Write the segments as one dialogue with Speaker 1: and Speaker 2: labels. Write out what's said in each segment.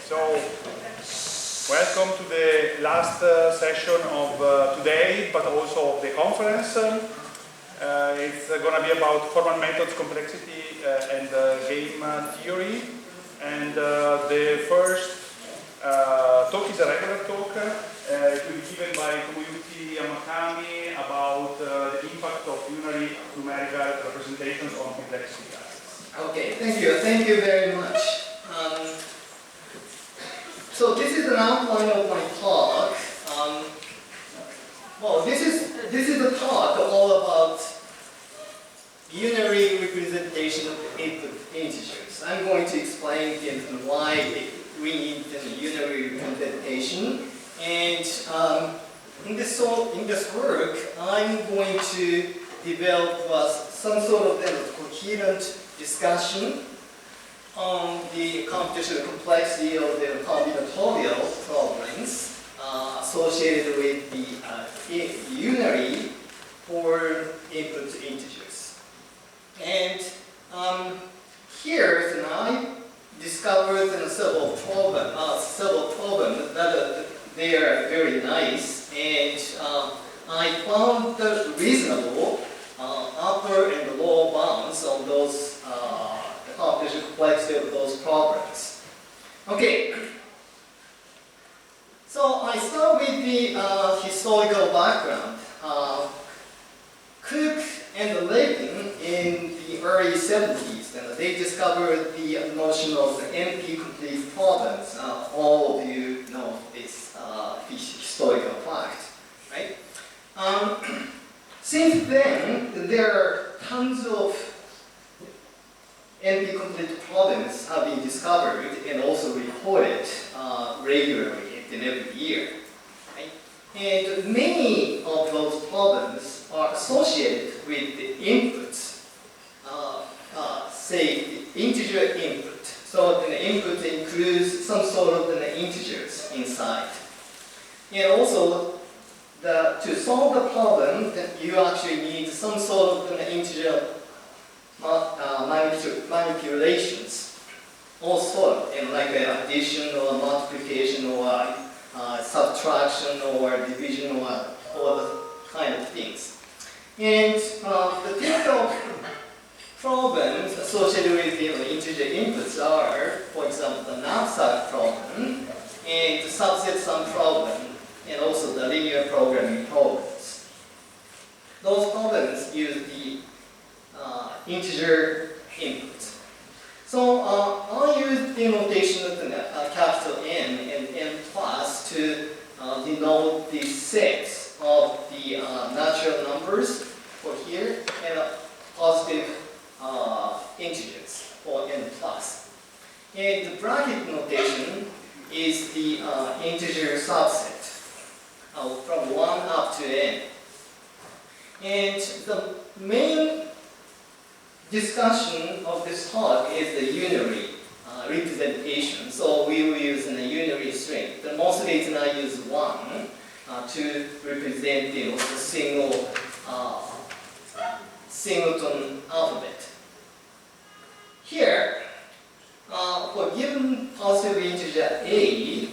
Speaker 1: So, welcome to the last session of today, but also of the conference. It's going to be about formal methods, complexity, and game theory. And the first talk is a regular talk. It will be given by Tomoyuki Yamakami about the impact of unary numerical representations on complexity classes.
Speaker 2: Okay, thank you. Thank you very much. So this is an outline of my talk. Well, this is a talk all about unary representation of input integers. I'm going to explain why we need the unary representation, and in this work, I'm going to develop some sort of coherent discussion on the computational complexity of the combinatorial problems associated with the unary for input integers. And here, I discovered several problems that they are very nice, and I found the reasonable upper and lower bounds on those computational complexity of those problems. Okay, so I start with the historical background. Cook and Levin in the early 70s, and they discovered the notion of the NP-complete problems. All of you know this historical fact, right? Since then, there are tons of NP-complete problems have been discovered and also reported regularly in every year. Right? And many of those problems are associated with the inputs, say the integer input. So the input includes some sort of the integers inside. And also, to solve the problem, you actually need some sort of integer manipulations, also like addition or multiplication or subtraction or division or all the kind of things. And the typical problems associated with integer inputs are, for example, the knapsack problem and the subset sum problem, and also the linear programming problems. Those problems use the integer input. So I use the notation of capital N and N plus to denote the sets of the natural numbers for here and positive integers for N plus. And the bracket notation is the integer subset from 1 up to N. And the main discussion of this talk is the unary representation. So we will use a unary string. The most reason I use 1 to represent the single singleton alphabet. Here, for given positive integer a,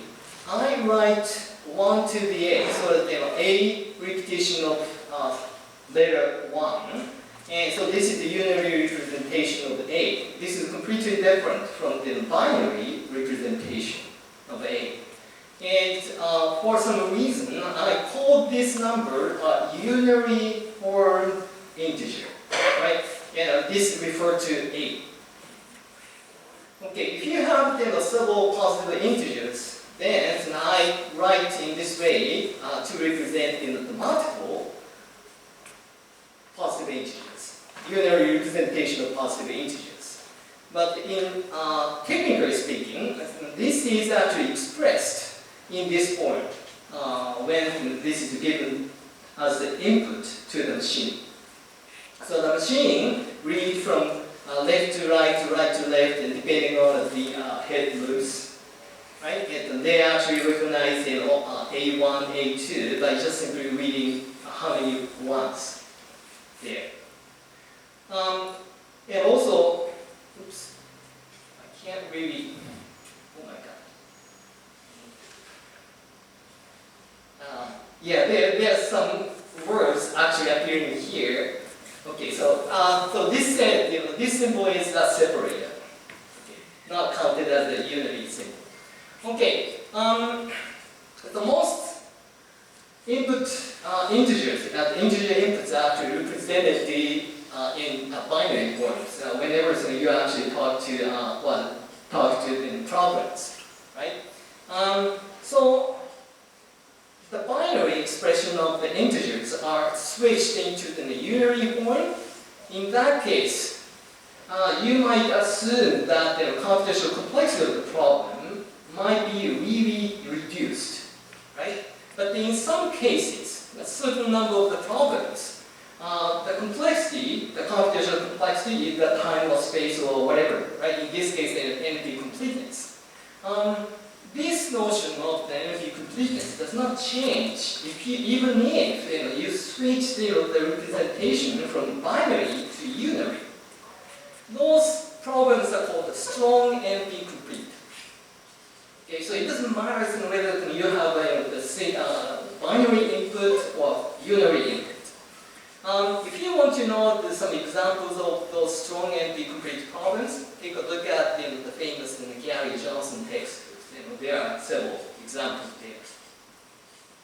Speaker 2: I write 1 to the a, so that a repetition of letter 1. And so this is the unary representation of A. This is completely different from the binary representation of A. And for some reason, I call this number unary form integer, right? This refers to A. Okay, if you have several positive integers, then I write in this way to represent the multiple positive integers. Unary representation of positive integers. But in technically speaking, this is actually expressed in this form when this is given as the input to the machine. So the machine reads from left to right to right to left, and depending on the head moves, right? And they actually recognize A1, A2 by just simply reading how many ones there. And also, oops, I can't really, oh my god. Yeah, there are some words actually appearing here. Okay, so this this symbol is a separator. Okay, not counted as the unary symbol. Okay, the most input integers, integer inputs are actually represented in binary forms. Whenever you actually talk to in programs, right? So the binary expression of the integers are switched into the unary form. In that case, you might assume that the computational complexity of the problem might be really reduced, right? But in some cases, a certain number of the problems, the complexity, the computational complexity is the time or space or whatever, right? In this case, the NP completeness. This notion of the NP completeness does not change even if you switch the representation from binary to unary. Those problems are called strong NP complete. Okay, so it doesn't matter whether you have binary input or unary input. If you want to know some examples of those strong NP complete problems, take a look at the famous Gary Johnson textbooks. There are several examples there.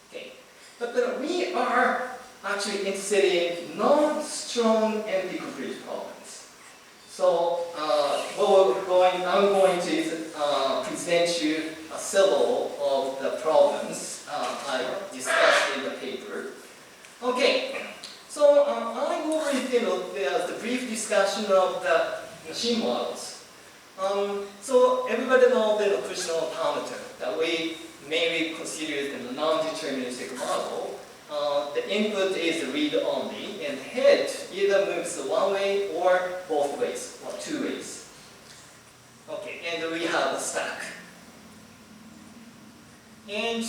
Speaker 2: Okay, but we are actually interested in non-strong NP complete problems. So I'm going to present you several of the problems I discussed in the paper. Okay, so I will read the brief discussion of the machine models. So everybody knows the push automata that we mainly consider the non-deterministic model. The input is read only, and head either moves one way or both ways, or two ways. Okay, and we have a stack. And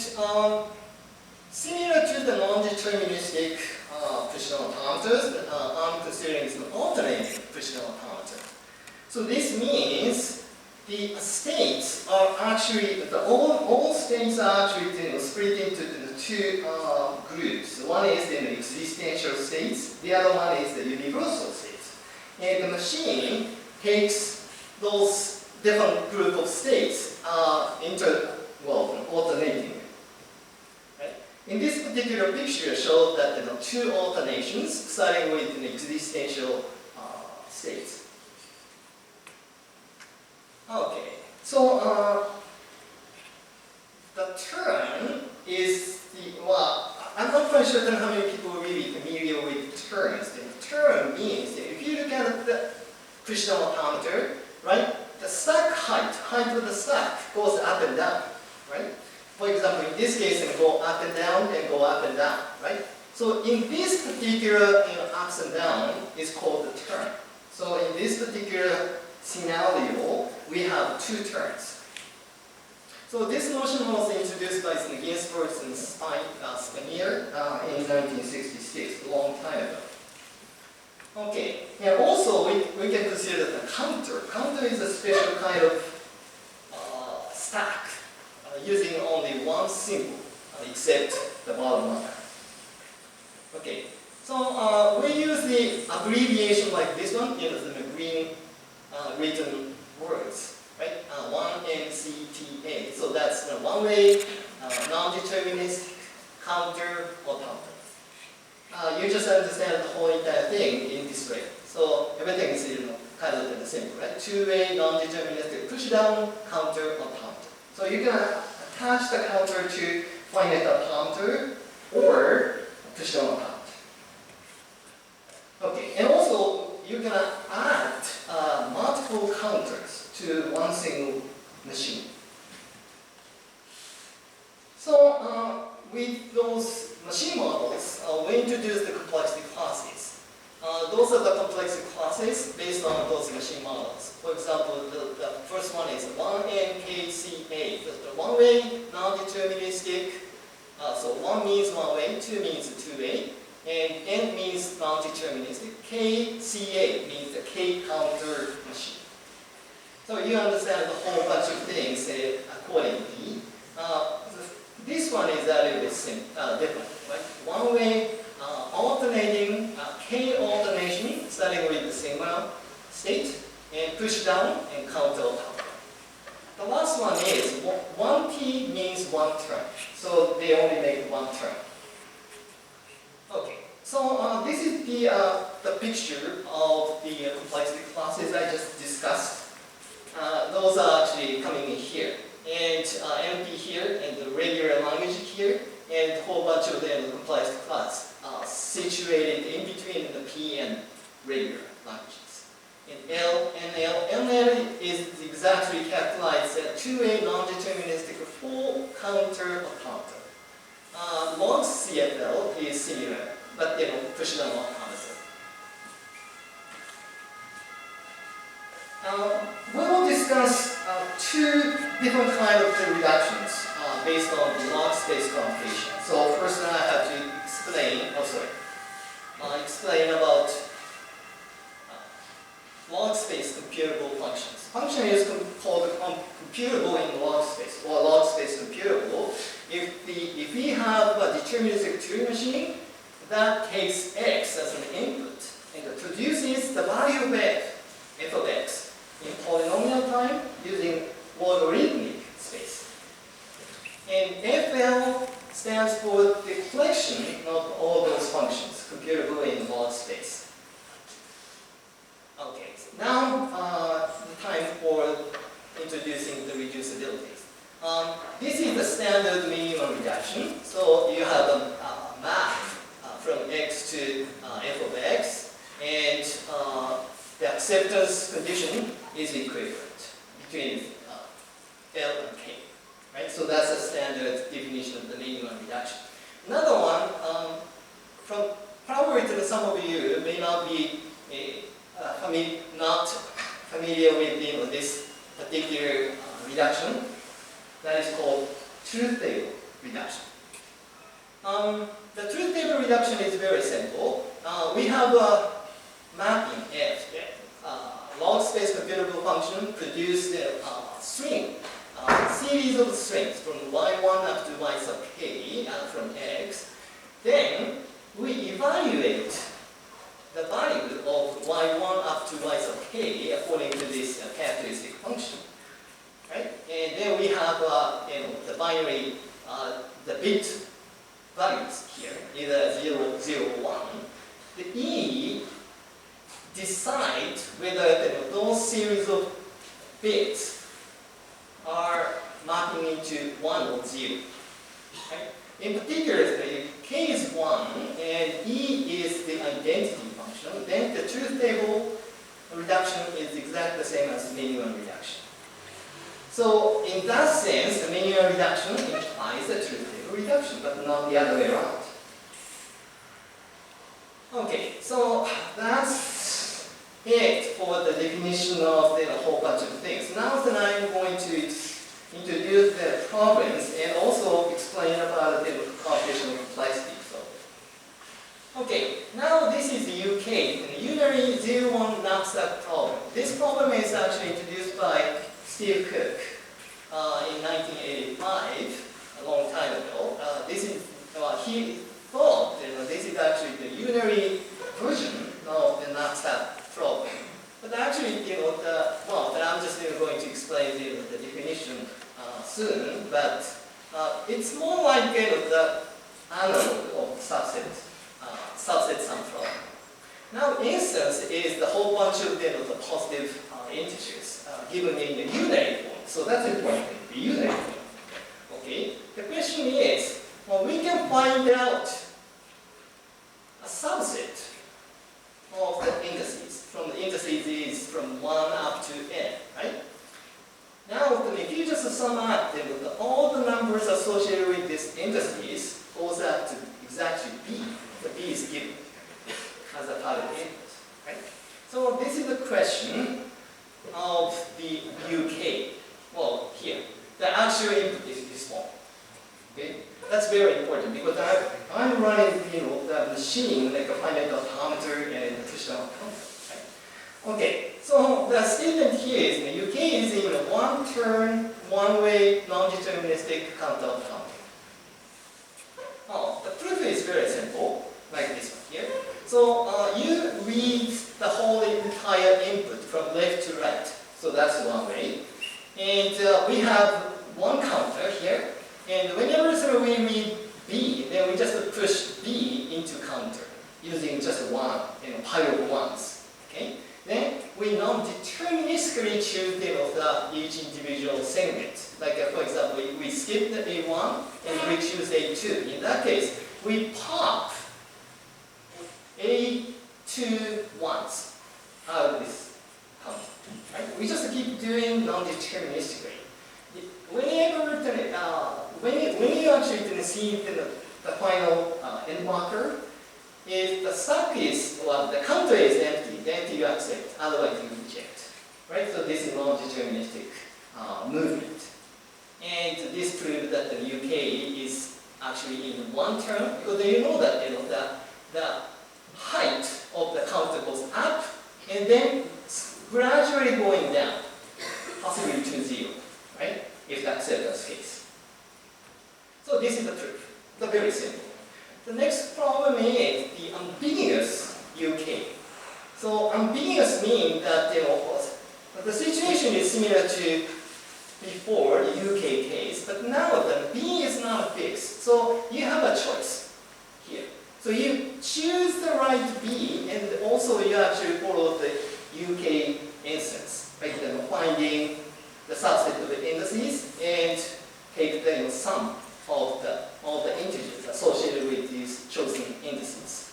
Speaker 2: similar to the non-deterministic push automatas, I'm considering some alternating push automata. So this means the states are actually, all states are actually split into the two groups. One is the existential states, the other one is the universal states. And the machine takes those different group of states alternating. Right? In this particular picture shows that there are two alternations starting with an existential states. Okay, so the term is I'm not quite sure how many people are really familiar with terms. The term means that if you look at the push automata, right, the stack height of the stack goes up and down, right? For example, in this case, it go up and down and go up and down, right? So in this particular ups and down is called the term. So in this particular scenario, we have two terms. So this notion was introduced by Ginsberg and Spanier in 1966, a long time ago. Okay, and also we can consider the counter. Counter is a special kind of stack using only one symbol, except the bottom one. Okay, so we use the abbreviation like this one, the green written words, right? 1MCTA. So that's the one-way, non-deterministic, counter, automata. You just understand the whole entire thing in this way. So everything is kind of the same, right? Two-way, non-deterministic, push-down, counter, automata. So you can attach the counter to finite automata or push-down automata. Okay, and also you can add multiple counters to one single machine. So with those machine models, we introduce the complexity classes. Those are the complexity classes based on those machine models. For example, the first one is 1NKCA, the one-way, non-deterministic. So 1 means one way, 2 means two-way, and N means non-deterministic. KCA means the K-counter machine. So you understand the whole bunch of things accordingly. This one is a little bit different. one-way alternating K alternation starting with the sigma state and push down and counter power. The last one is 1T means one term, so they only make one term. Okay, so this is the picture of the complexity classes I just discussed. Those are actually coming in here, and NP here, and the regular language here, and a whole bunch of the complexity class situated in between the P and regular languages. And NL is exactly characterized as two-way non-deterministic full counter or counter. Log CFL is similar, but push down or counter. We will discuss two different kinds of reductions based on the log space computation. So first I have to explain about log space computable functions. Function is called computable in log space, or log space computable. If we have a deterministic Turing machine that takes x as an input and produces the value of f of x in polynomial time using logarithmic space. And FL stands for the collection of all those functions computable in log space. Okay, so now the time for introducing the reducibilities. This is the standard minimum reduction. So you have a map from x to f of x, and the acceptance condition is equivalent between L and K. Right? So that's a standard definition of the minimum reduction. Another one, probably some of you may not be not familiar with this particular reduction. That is called truth table reduction. The truth table reduction is very simple. We have a mapping F. Log space computable function produce a string, series of strings from y1 up to y sub k from x. Then we evaluate the value of y1 up to y sub k according to this characteristic function. Right? And then we have the binary, the bit values here, either 0, 0, 1. The E decide whether those series of bits are mapping into 1 or 0. Right? In particular, K is 1 and E is the identity function, then the truth table reduction is exactly the same as minimum reduction. So in that sense, the minimum reduction implies the truth table reduction, but not the other way around. Okay, so that's it for the definition of a whole bunch of things. Now that I'm going to introduce the problems and also explain about the computational complexity. Okay, now this is the UK, the Unary 01 knapsack problem. This problem is actually introduced by Steve Cook in 1985, a long time ago. He thought this is actually the Unary version of the knapsack problem. But actually, but I'm just going to explain the definition soon. But it's more like the analog of subset sum problem. Now, instance is the whole bunch of the positive integers given in the unary form. So that's important, the unary form. Okay. The question is, well, we can find out a subset of the indices. From the indices is from 1 up to n, right? Now, if you just sum up all the numbers associated with these indices goes up to exactly b. The b is given as a part of the input, right? So this is the question of the UK. Well, here, the actual input is this one. Okay, that's very important because I'm running the machine like a finite automator and a push down counter. Right? Okay, so the statement here is the UK is in a one-turn, one-way, non-deterministic counter counting. Oh, the proof is very simple. So you read the whole entire input from left to right. So that's one way. And we have one counter here. And whenever we read B, then we just push B into counter using just one, pile of ones. Okay? Then we non-deterministically choose each individual segment. Like for example, we skip the A1 and we choose A2. In that case, we pop A2 once out of this counter. Right? We just keep doing non-deterministically. Whenever when you actually see the final end marker, if the stack is, well, the counter is empty, then you accept, otherwise you reject. Right? So this is non-deterministic movement. And this proves that the UK is actually in one term, because you know that the height of the counter goes up and then gradually going down, possibly to 0, right? If the acceptance case. So this is the proof. It's very simple. The next problem is the ambiguous UK. So ambiguous means that the situation is similar to before the UK case, but now the B is not fixed. So you have a choice here. So you choose the right B, and also you actually follow the UK instance, right? Finding the subset of the indices and take the sum of the integers associated with these chosen indices.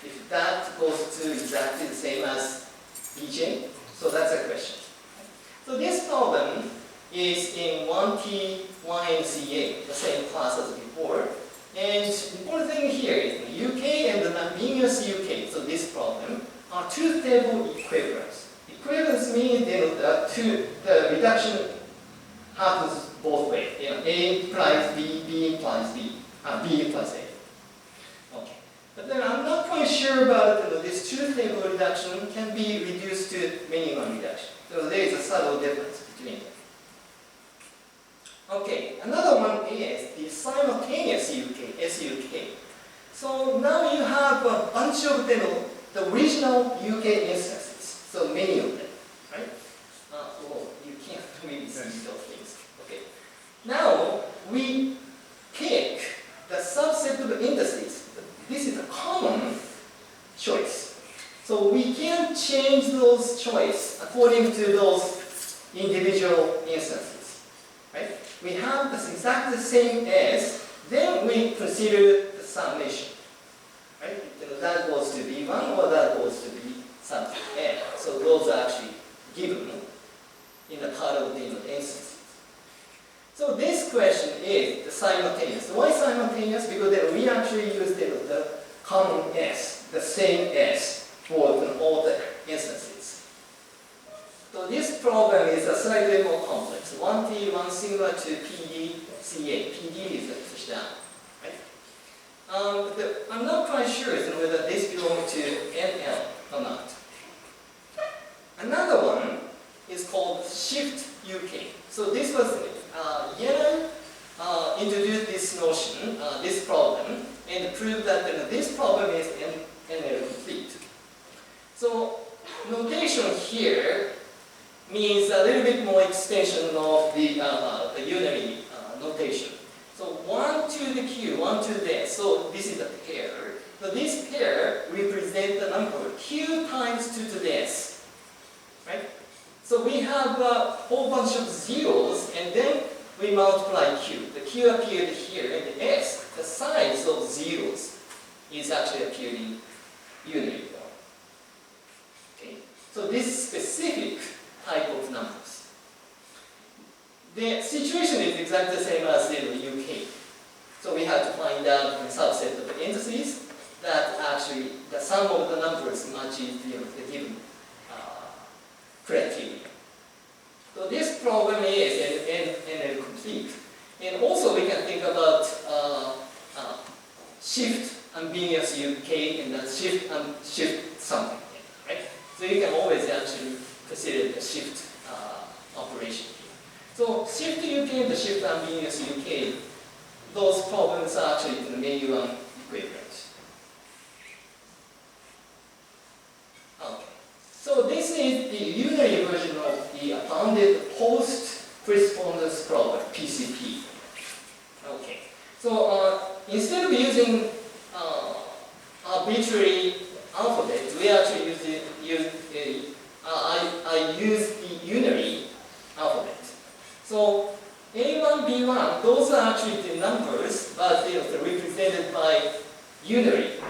Speaker 2: If that goes to exactly the same as BJ, so that's a question. So this problem is in 1T, 1NCA, the same class as before. And the important thing here is the UK and the ambiguous UK, so this problem, are two stable equivalents. Equivalence means the reduction happens both ways. A implies B, B implies B, B implies A. Okay. But then I'm not quite sure about this two stable reduction can be reduced to minimum reduction. So there is a subtle difference between them. Okay, another one is the simultaneous UK, SUK. So now you have a bunch of the original UK instances, so many of them, right? Well, you can't really see those things. Okay. Now we pick the subset of indices. This is a common choice. So we can change those choice according to those individual instances, right? We have the exactly the same as, then we consider the summation, right? That goes to B1 or that goes to B something N. So those are actually given in the part of the instances. So this question is the simultaneous. Why simultaneous? Because we actually use the common S, the same S for all the instances. So this problem is a slightly more complex. 1T, one similar to PDCA. PD is the push down, right? I'm not quite sure whether this belongs to NL or not. Another one is called shift UK. So this was Yellen introduced this notion, this problem, and proved that this problem is NL complete. So notation here means a little bit more extension of the unary notation. So 1 to the Q, 1 to the S. So this is a pair. So this pair represents the number Q times 2 to the S, right? So we have a whole bunch of zeros, and then we multiply Q. The Q appeared here, and the S, the size of zeros, is actually appearing unary form. Okay? So this specific type of numbers. The situation is exactly the same as in the UK. So we have to find out the subset of the indices that actually the sum of the numbers matches the given criteria. So this problem is NL complete. And also we can think about shift ambiguous UK and then shift something, right? So you can always actually consider the shift operation here. So shift UK and the shift ambiguous UK, those problems are actually the minimum equivalent. the post correspondence problem, PCP. Okay. So instead of using arbitrary alphabet, we actually I use the unary alphabet. So A1, B1, those are actually the numbers, but they're represented by unary.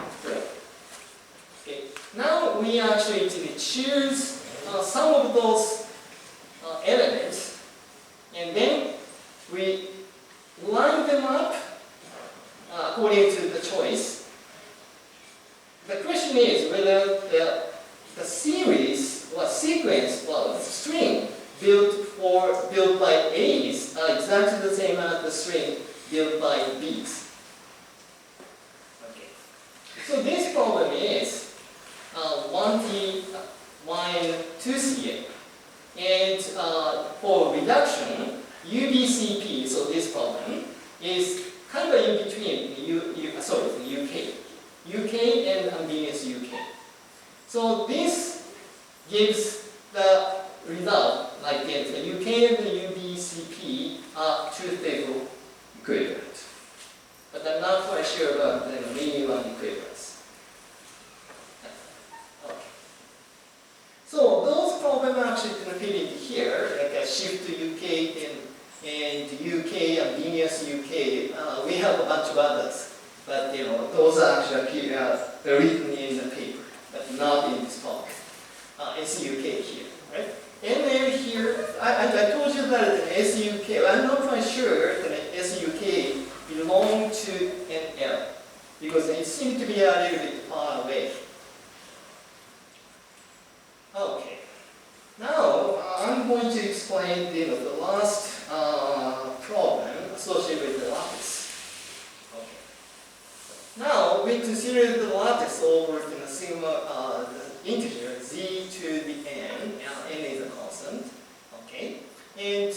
Speaker 2: Okay. Now we actually choose some of those elements, and then we line them up according to the choice. The question is whether the series or sequence or string built by A's are exactly the same as the string built by B's. Okay. So this problem is 1T, y 2CA. And for reduction, UBCP, so this problem, is kind of in between the UK. UK and ambiguous UK. So this gives the result like this. The UK and the UBCP are truth-table equivalent. But I'm not quite sure about the minimum equivalence. Okay. So those problems are actually fit in here, like a shift to UK and UK, ambiguous UK. We have a bunch of others. But those are actually written in the paper, but not in this talk. SUK here, right? And then here, I told you that the SUK, I'm not quite sure that SUK belongs to an L, because it seems to be a little bit far away. Okay. Now, I'm going to explain the last problem associated with the lattice. Now we consider the lattice over the sigma the integer z to the n. N is a constant. Okay, and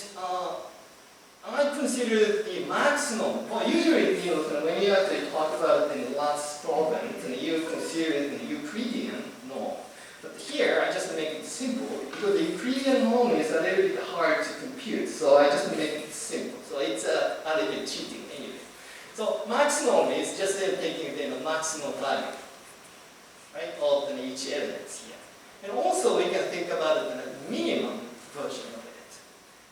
Speaker 2: I consider the maximum. Well, usually when you actually talk about the last problem, you consider the Euclidean norm. But here I just make it simple because the Euclidean norm is a little bit hard to compute. So I just make it simple. So it's a little bit cheating anyway. So maximum is just taking the maximum value, right, of each element here. And also we can think about the minimum version of it.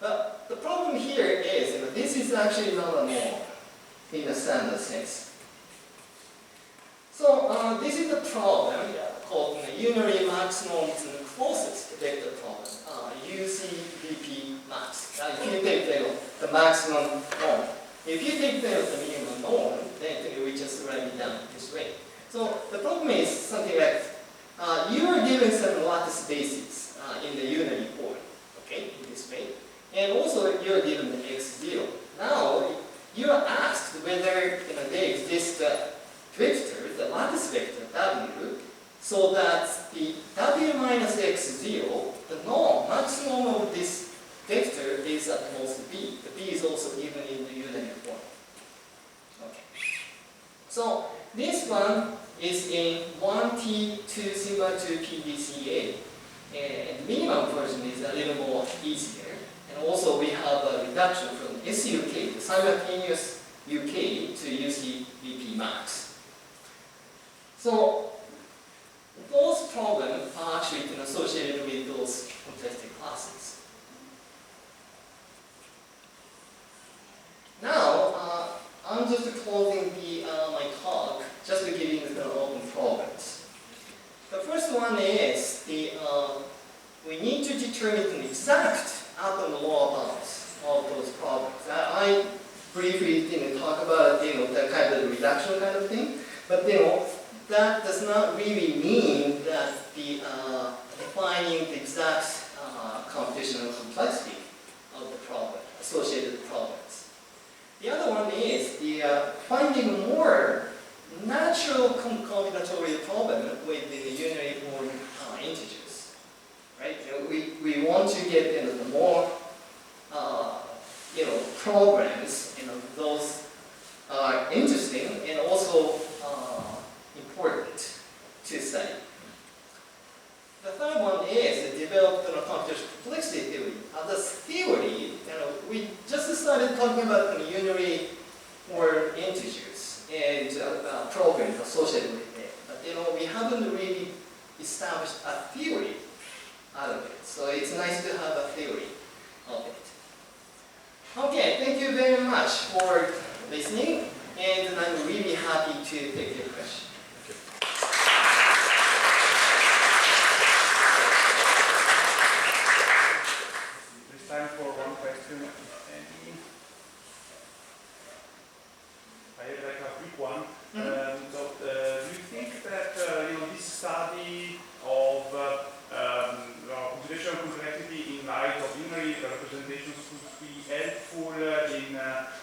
Speaker 2: But the problem here is this is actually not a norm in a standard sense. So this is a problem called unary maximum closest vector problem, UCVP max. If you take the maximum norm. If you take the minimum norm, then we just write it down this way. So the problem is something like you are given some lattice basis in the unary form, okay, in this way, and also you are given the x0. Now you are asked whether there exists a vector, the lattice vector w, so that the w minus x0, the norm, maximum of this vector is at most b. The b is also given in the unary form. Okay. So this one is in 1T to sigma 2 PDCA. And minimum version is a little more easier. And also we have a reduction from SUK, the simultaneous UK, to UCVP max. So those problems are actually associated with those complexity classes. Now, I'm just closing my talk, just to give you the open problems. The first one is we need to determine the exact upper and lower bounds of those problems. I briefly talk about the kind of reduction kind of thing, but that does not really mean that defining the exact computational complexity of the problem, associated problems. The other one is finding more natural combinatorial problem with the unary form integers. Right? We want to get the more programs. Those are interesting and also important to study. The third one is develop computational complexity theory as a much for listening, and I'm really happy to take your question.
Speaker 1: It's time for one question. I have like a quick one. Do you think that this study of computational complexity in light of unary representations could be helpful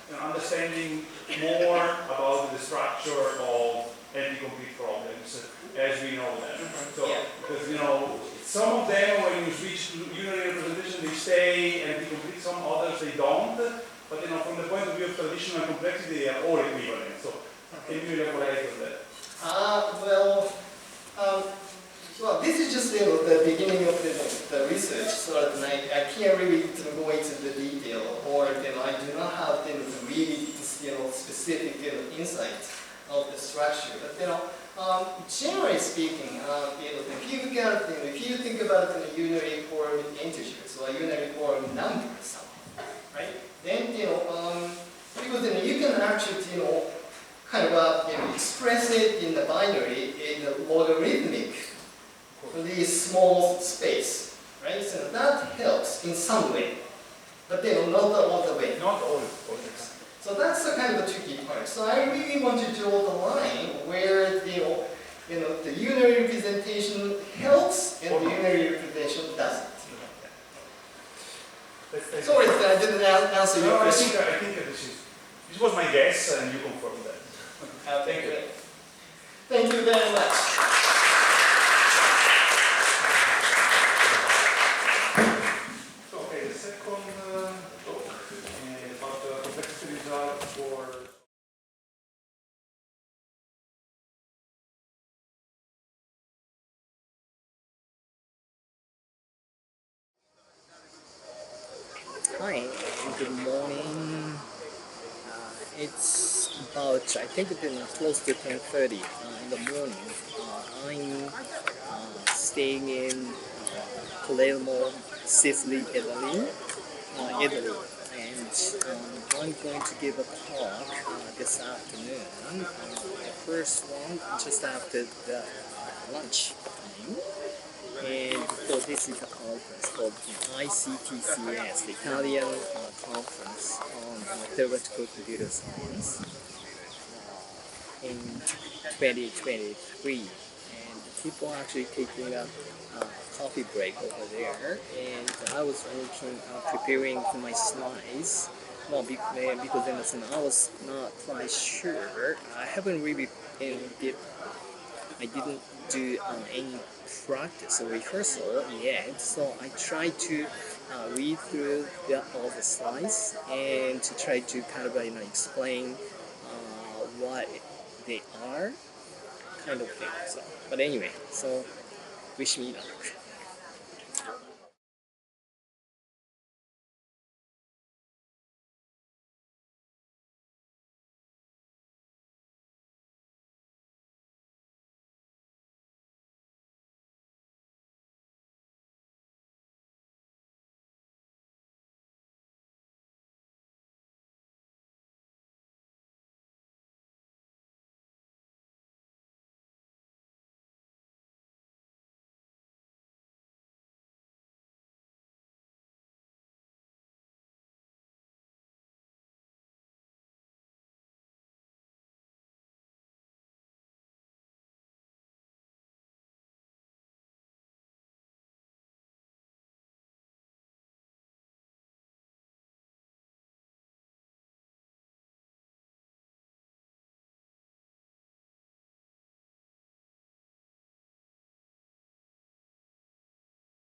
Speaker 1: in understanding more about the structure of anti-complete problems as we know them? So, because some of them, when you switch to unary representation, they stay anti-complete. Some others they don't. But from the point of view of traditional complexity, they are all equivalent. So, can you elaborate on that?
Speaker 2: Well, this is just the beginning of the research, so that I can't really go into the detail, or I do not have really specific insight of the structure. But generally speaking, if you think about unary form integers or unary form numbers, right? Then because you can actually kind of express it in the binary in a logarithmic for this small space, right? So that helps in some way, but not all the way.
Speaker 1: Not all the time.
Speaker 2: So that's the kind of a tricky part. So I really want to draw the line where the unary representation helps and the unary representation doesn't. Sorry that I didn't answer your question.
Speaker 1: I think this was my guess, and you confirmed that. Thank you.
Speaker 2: Thank you very much.
Speaker 1: So, okay, the second talk about the complexity result for.
Speaker 3: Hi, good morning. It's about, I think, close to 10:30 in the morning. I'm staying in Palermo, Sicily, Italy, and I'm going to give a talk this afternoon. The first one just after the lunch time. And so this is a conference called ICTCS, the Italian conference on theoretical computer science in 2023. And people are actually taking a coffee break over there. And I was preparing my slides. Well, because I was not quite sure. I haven't really I didn't do any practice or rehearsal yet, so I tried to read through all the slides and to try to kind of explain what they are, kind of thing. So, but anyway, so wish me luck.